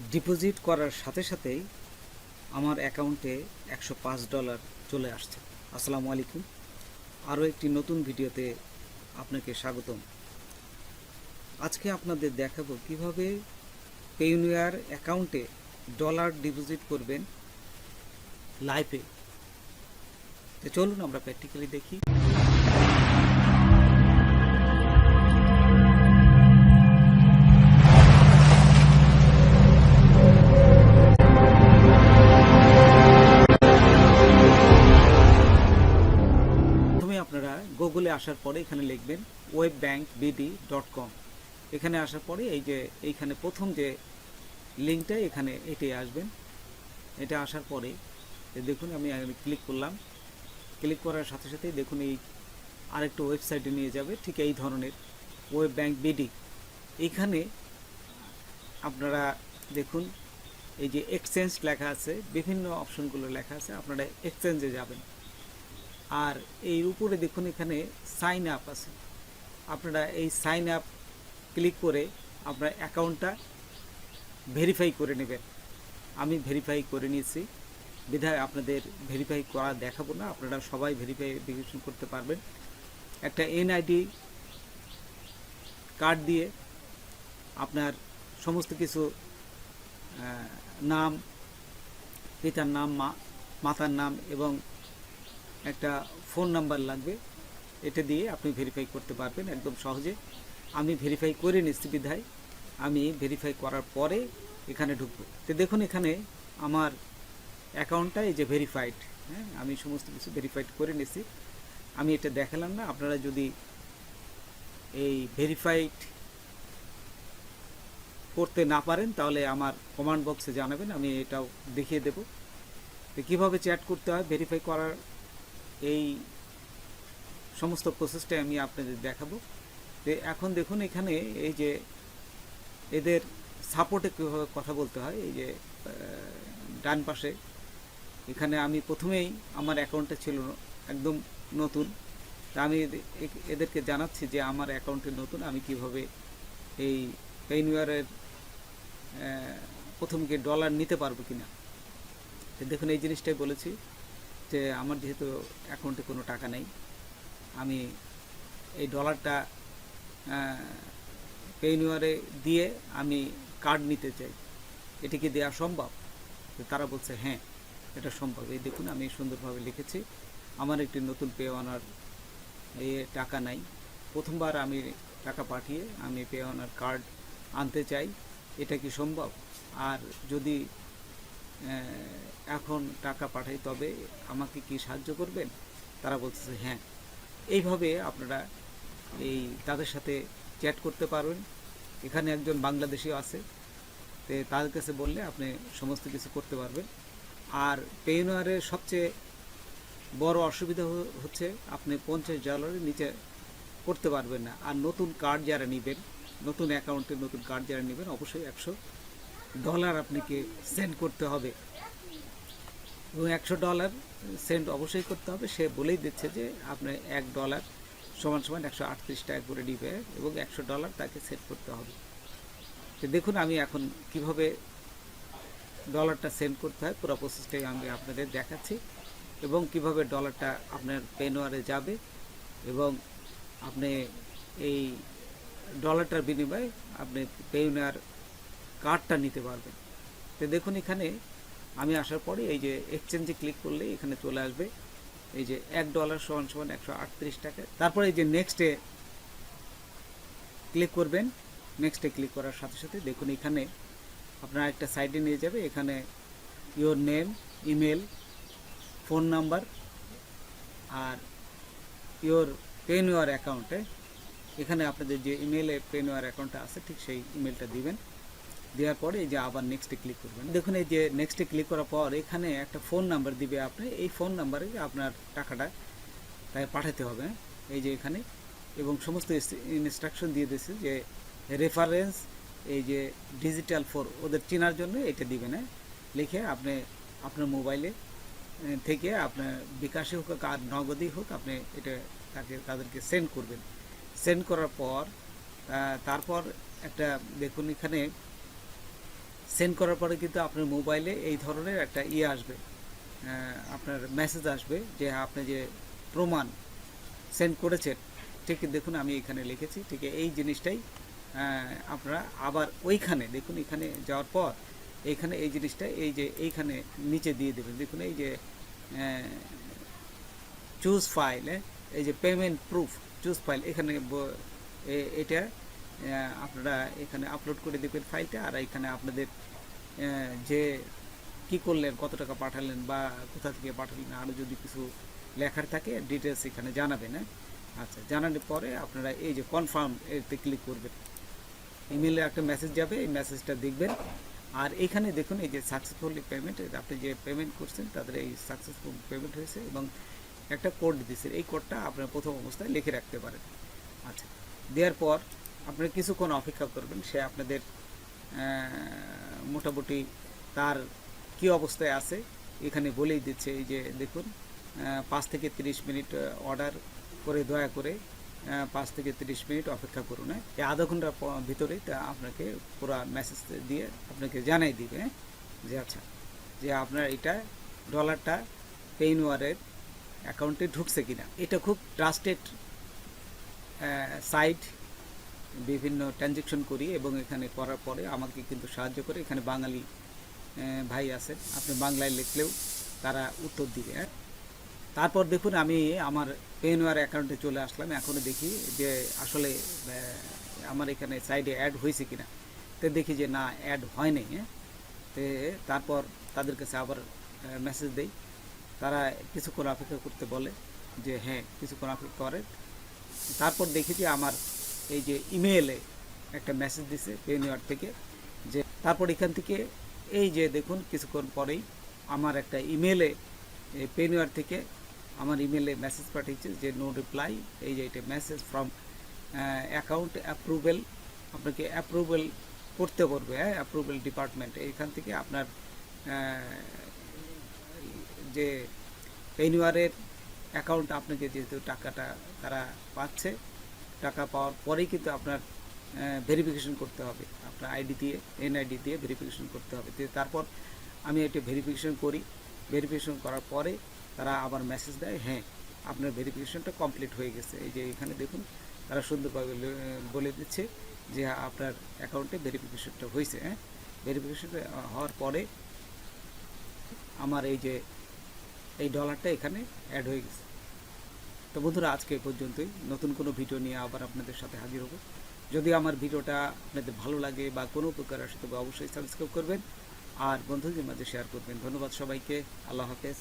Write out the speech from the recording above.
Deposit করার সাথে সাথেই আমার অ্যাকাউন্টে $105 চলে আসছে। আসসালামু আলাইকুম, আরও একটি নতুন ভিডিওতে আপনাকে স্বাগতম। আজকে আপনাদের দেখাবো কিভাবে পেইওনিয়ার অ্যাকাউন্টে ডলার ডিপোজিট করবেন লাইভে। তো চলুন আমরা প্র্যাকটিক্যালি দেখি। আপনারা গুগলে আসার পরে এখানে লিখবেন webbankbd.com। এখানে আসার পরে এইখানে প্রথম যে লিঙ্কটা এখানে এটাই আসবেন। এটা আসার পরে দেখুন আমি ক্লিক করলাম। ক্লিক করার সাথে সাথেই দেখুন এই আরেকটা ওয়েবসাইটে নিয়ে যাবে, ঠিক এই ধরনের webbankbd। এইখানে আপনারা দেখুন এই যে এক্সচেঞ্জ লেখা আছে, বিভিন্ন অপশনগুলো লেখা আছে, আপনারা এক্সচেঞ্জে যাবেন। আর এই উপরে দেখুন এখানে সাইন আপ আছে, আপনারা এই সাইন আপ ক্লিক করে আপনার অ্যাকাউন্টটা ভেরিফাই করে নেবেন। আমি ভেরিফাই করে নিয়েছি বিধায় আপনাদের ভেরিফাই করা দেখাবো না, আপনারা সবাই ভেরিফিকেশন করতে পারবেন। একটা এনআইডি কার্ড দিয়ে আপনার সমস্ত কিছু নাম, পিতার নাম, মাতার নাম এবং একটা ফোন নাম্বার লাগবে, এটা দিয়ে আপনি ভেরিফাই করতে পারবেন একদম সহজে। আমি ভেরিফাই করে নিচ্ছি বিধায় আমি ভেরিফাই করার পরে এখানে ঢুকবো। তো দেখুন এখানে আমার অ্যাকাউন্টটা এই যে ভেরিফাইড, হ্যাঁ, আমি সমস্ত কিছু ভেরিফাইড করে নিচ্ছি। আমি এটা দেখালাম না, আপনারা যদি এই ভেরিফাইড করতে না পারেন তাহলে আমার কমেন্ট বক্সে জানাবেন, আমি এটাও দেখিয়ে দেব। তো কীভাবে চ্যাট করতে হয় ভেরিফাই করার এই সমস্ত প্রসেসটাই আমি আপনাদের দেখাবো। তো এখন দেখুন এখানে এই যে এদের সাপোর্টে কীভাবে কথা বলতে হয়, এই যে ডান পাশে এখানে আমি প্রথমেই আমার অ্যাকাউন্টটা ছিল একদম নতুন, তা আমি এদেরকে জানাচ্ছি যে আমার অ্যাকাউন্টে নতুন, আমি কিভাবে এই পেইওনিয়ারের প্রথম গিয়ে ডলার নিতে পারবো কিনা। তো দেখুন এই জিনিসটাই বলেছি যে আমার যেহেতু অ্যাকাউন্টে কোনো টাকা নেই, আমি এই ডলারটা পেইওনিয়ারে দিয়ে আমি কার্ড নিতে চাই, এটা কি দেওয়া সম্ভব? তো তারা বলছে হ্যাঁ, এটা সম্ভব। এই দেখুন আমি সুন্দরভাবে লিখেছি আমার একটি নতুন পেওয়ানার টাকা নাই, প্রথমবার আমি টাকা পাঠিয়ে আমি পেওয়ানার কার্ড আনতে চাই, এটা কি সম্ভব? আর যদি এখন টাকা পাঠাই তবে আমাকে কি সাহায্য করবেন? তারা বলতেছে হ্যাঁ। এইভাবে আপনারা তাদের সাথে চ্যাট করতে পারবেন। এখানে একজন বাংলাদেশিও আছে, তো তাদের কাছে বললে আপনি সমস্ত কিছু করতে পারবেন। আর পেইওনিয়ারের সবচেয়ে বড় অসুবিধা হচ্ছে আপনি $50 নিচে করতে পারবেন না। আর নতুন কার্ড যারা নেবেন, নতুন অ্যাকাউন্টে নতুন কার্ড যারা নেবেন, অবশ্যই $100 আপনাকে সেন্ড করতে হবে এবং $100 সেন্ড অবশ্যই করতে হবে। সে বলেই দিচ্ছে যে আপনার $1 সমান সমান 138 টাকা করে নিবে এবং $100 তাকে সেন্ড করতে হবে। তো দেখুন আমি এখন কিভাবে ডলারটা সেন্ড করতে হয় পুরো প্রসেসটাই আমি আপনাদের দেখাচ্ছি এবং কিভাবে ডলারটা আপনার পেইওনিয়ারে যাবে এবং আপনি এই ডলারটার বিনিময়ে আপনি পেইওনিয়ার কার্ডটা নিতে পারবেন। তো দেখুন এখানে আমি আসার পরে এই যে এক্সচেঞ্জে ক্লিক করলে এখানে চলে আসবে এই যে $1 সমান সমান 138 টাকা। তারপরে এই যে নেক্সটে ক্লিক করবেন। নেক্সটে ক্লিক করার সাথে সাথে দেখুন এখানে আপনার একটা সাইডে নিয়ে যাবে, এখানে your name, email, phone number আর ইওর পেইওনিয়ার অ্যাকাউন্টে এখানে আপনাদের যে ইমেলে পেইওনিয়ার অ্যাকাউন্টটা আছে ঠিক সেই ইমেলটা দিবেন। দেওয়ার পরে এই যে আবার নেক্সটে ক্লিক করবেন। দেখুন এই যে নেক্সটে ক্লিক করার পর এখানে একটা ফোন নাম্বার দিবে, আপনি এই ফোন নাম্বারে আপনার টাকাটা তাই পাঠাতে হবে, এই যে এখানে, এবং সমস্ত ইনস্ট্রাকশন দিয়ে দিয়েছে যে রেফারেন্স এই যে ডিজিটাল ওদের চেনার জন্য এটা দিবেন। লিখে আপনি আপনার মোবাইলে থেকে আপনার বিকাশে হোক আর নগদেই হোক আপনি এটা তাদেরকে সেন্ড করবেন। সেন্ড করার পর তারপর একটা দেখুন এখানে সেন্ড করার পরে কিন্তু আপনার মোবাইলে এই ধরনের একটা আসবে, আপনার মেসেজ আসবে যে আপনি যে প্রমাণ সেন্ড করেছেন। ঠিক দেখুন আমি এখানে লিখেছি, ঠিক এই জিনিসটাই আপনারা আবার ওইখানে দেখুন, এখানে যাওয়ার পর এইখানে এই জিনিসটা এই যে এইখানে নিচে দিয়ে দেবেন। দেখুন এই যে চুজ ফাইল, এই যে পেমেন্ট প্রুফ চুজ ফাইল, এখানে এটা আপনারা এখানে আপলোড করে দেবেন ফাইলটা। আর এখানে আপনাদের যে কি করলেন, কত টাকা পাঠালেন বা কোথা থেকে পাঠালেন, আরও যদি কিছু লেখার থাকে ডিটেলস এখানে জানাবেন। আচ্ছা, জানানোর পরে আপনারা এই যে কনফার্ম এতে ক্লিক করবেন। ইমেলে একটা মেসেজ যাবে, এই মেসেজটা দেখবেন। আর এখানে দেখুন এই যে সাকসেসফুলি পেমেন্ট, আপনি যে পেমেন্ট করছেন তাদের এই সাকসেসফুল পেমেন্ট হয়েছে এবং একটা কোড দিচ্ছে। এই কোডটা আপনার প্রথম অবস্থায় লিখে রাখতে পারেন। আচ্ছা, দেওয়ার পর আপনারা কিছুক্ষণ অপেক্ষা করবেন। সে আপনাদের মোটামুটি তার কি অবস্থায় আছে এখানে বলেই দিচ্ছে। এই যে দেখুন 5 থেকে 30 মিনিট অর্ডার করে, দয়া করে 5 থেকে 30 মিনিট অপেক্ষা করুন। এই আধা ঘন্টার ভিতরেই তা আপনাকে পুরো মেসেজ দিয়ে আপনাকে জানাই দিবে যে আচ্ছা, যে আপনার এটা ডলারটা পেইনওয়ারের অ্যাকাউন্টে ঢুকছে কিনা। এটা খুব ট্রাস্টেড সাইট, বিভিন্ন ট্রানজ্যাকশন করি এবং এখানে করার পরে আমাকে কিন্তু সাহায্য করে। এখানে বাঙালি ভাই আছেন, আপনি বাংলায় লিখলেও তারা উত্তর দিবে। তারপর দেখুন আমি আমার পেইনওয়ার অ্যাকাউন্টে চলে আসলাম। এখনও দেখি যে আসলে আমার এখানে সাইডে অ্যাড হয়েছে কিনা। তো দেখি যে না, অ্যাড হয়নি। তো তারপর তাদের কাছে আবার মেসেজ দেই, তারা কিছুক্ষণ অপেক্ষা করতে বলে যে হ্যাঁ কিছুক্ষণ অপেক্ষা করে। তারপর দেখি যে আমার এই যে ইমেলে একটা মেসেজ দিছে পেইনওয়ার থেকে, যে তারপর এখান থেকে এই যে দেখুন কিছুক্ষণ পরেই আমার একটা ইমেলে পেইনওয়ার থেকে আমার ইমেলে মেসেজ পাঠিয়েছে যে নো রিপ্লাই। এই যে এটা মেসেজ ফ্রম অ্যাকাউন্ট অ্যাপ্রুভেল, আপনাকে অ্যাপ্রুভেল করতে পারবে, অ্যাপ্রুভেল ডিপার্টমেন্ট। এইখান থেকে আপনার যে পেইনওয়ারের অ্যাকাউন্ট আপনাকে যেহেতু টাকাটা তারা পাচ্ছে, টাকা পাওয়ার পরেই কিন্তু আপনার ভেরিফিকেশন করতে হবে, আপনার আইডি দিয়ে এনআইডি দিয়ে ভেরিফিকেশন করতে হবে। তারপর আমি এটা ভেরিফিকেশন করি। ভেরিফিকেশন করার পরে তারা আবার মেসেজ দেয় হ্যাঁ আপনার ভেরিফিকেশনটা কমপ্লিট হয়ে গেছে। এই যে এখানে দেখুন তারা সুন্দরভাবে বলে দিচ্ছে যে আপনার অ্যাকাউন্টে ভেরিফিকেশনটা হয়েছে। ভেরিফিকেশন হওয়ার পরে আমার এই যে এই ডলারটা এখানে অ্যাড হয়ে গেছে। তো বন্ধুরা আজকে এই পর্যন্তই। নতুন কোনো ভিডিও নিয়ে আবার আপনাদের সাথে হাজির হব। যদি আমার ভিডিওটা আপনাদের ভালো লাগে বা কোনো উপকার আসে তবে অবশ্যই সাবস্ক্রাইব করবেন আর বন্ধুদের মাঝে শেয়ার করবেন। ধন্যবাদ সবাইকে। আল্লাহ হাফেজ।